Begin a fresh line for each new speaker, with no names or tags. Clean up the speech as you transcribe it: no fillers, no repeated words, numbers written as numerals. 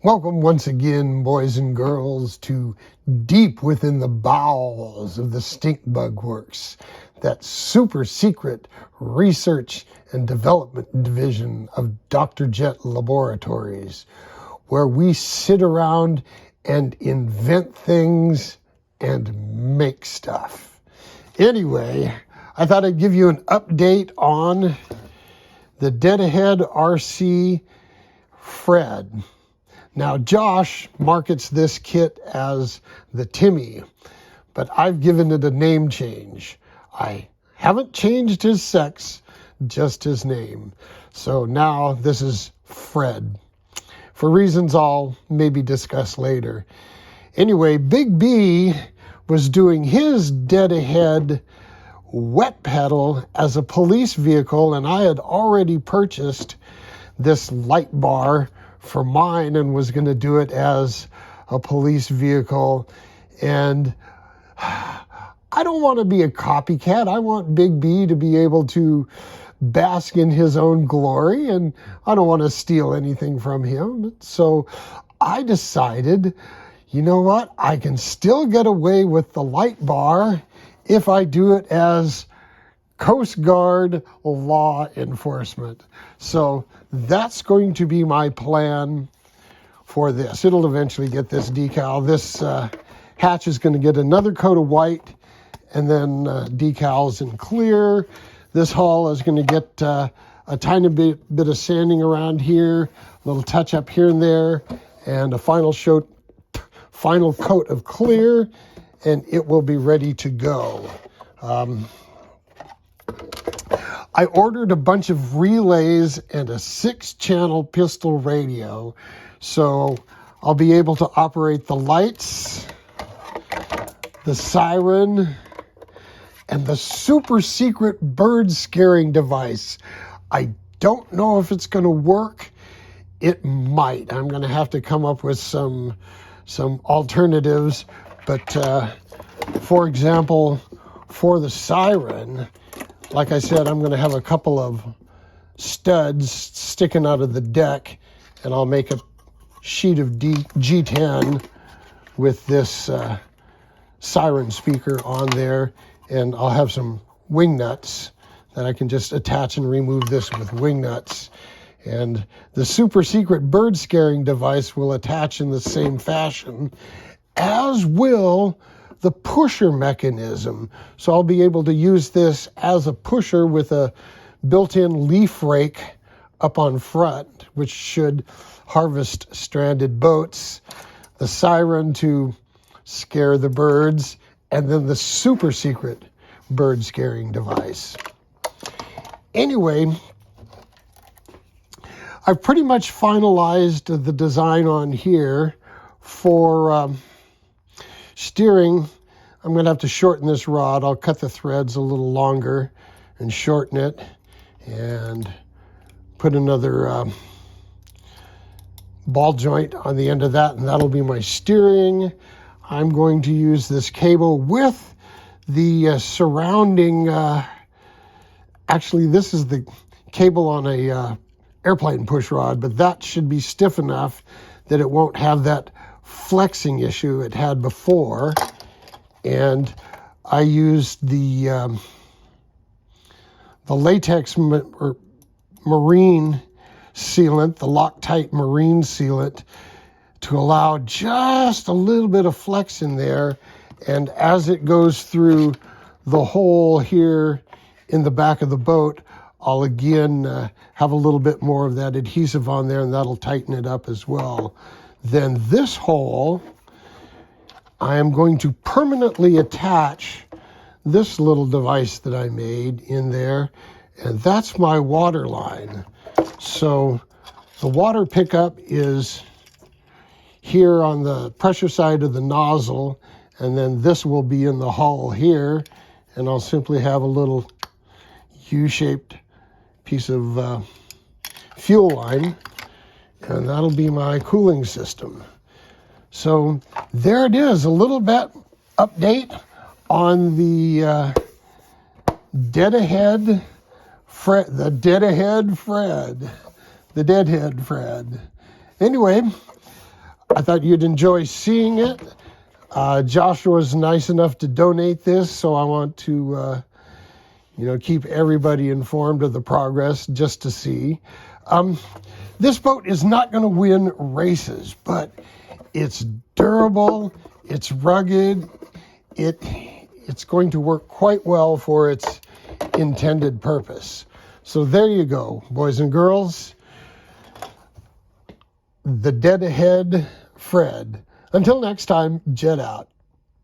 Welcome once again, boys and girls, to deep within the bowels of the Stink Bug Works, that super secret research and development division of Dr. Jet Laboratories, where we sit around and invent things and make stuff. Anyway, I thought I'd give you an update on the Dead Ahead RC Fred. Now, Josh markets this kit as the Timmy, but I've given it a name change. I haven't changed his sex, just his name. So now this is Fred, for reasons I'll maybe discuss later. Anyway, Big B was doing his Dead Ahead wet pedal as a police vehicle, and I had already purchased this light bar for mine and was going to do it as a police vehicle. And I don't want to be a copycat. I want Big B to be able to bask in his own glory, and I don't want to steal anything from him. So I decided, you know what? I can still get away with the light bar if I do it as Coast Guard law enforcement. So that's going to be my plan for this. It'll eventually get this decal. This hatch is going to get another coat of white and then decals in clear. This hull is going to get a tiny bit of sanding around here, a little touch up here and there, and a final coat of clear, and it will be ready to go. I ordered a bunch of relays and a 6-channel pistol radio, so I'll be able to operate the lights, the siren, and the super secret bird scaring device. I don't know if it's going to work. It might. I'm going to have to come up with some alternatives, but for example, for the siren, like I said, I'm going to have a couple of studs sticking out of the deck, and I'll make a sheet of G10 with this siren speaker on there, and I'll have some wing nuts that I can just attach and remove this with wing nuts. And the super secret bird scaring device will attach in the same fashion, as will the pusher mechanism. So I'll be able to use this as a pusher with a built-in leaf rake up on front, which should harvest stranded boats, the siren to scare the birds, and then the super secret bird scaring device. Anyway, I've pretty much finalized the design on here for steering. I'm going to have to shorten this rod. I'll cut the threads a little longer and shorten it and put another ball joint on the end of that, and that'll be my steering. I'm going to use this cable with the surrounding, actually this is the cable on a airplane push rod, but that should be stiff enough that it won't have that flexing issue it had before. And I used the latex or marine sealant, the Loctite marine sealant, to allow just a little bit of flex in there. And as it goes through the hole here in the back of the boat, I'll again have a little bit more of that adhesive on there, and that'll tighten it up as well. Then this hole, I am going to permanently attach this little device that I made in there, and that's my water line. So the water pickup is here on the pressure side of the nozzle, and then this will be in the hull here, and I'll simply have a little U-shaped piece of fuel line, and that'll be my cooling system. So there it is, a little bit update on the Deadhead Fred. Anyway, I thought you'd enjoy seeing it. Joshua was nice enough to donate this, so I want to, keep everybody informed of the progress just to see. This boat is not going to win races, but it's durable, it's rugged, it's going to work quite well for its intended purpose. So there you go, boys and girls. The dead ahead, Fred. Until next time, jet out.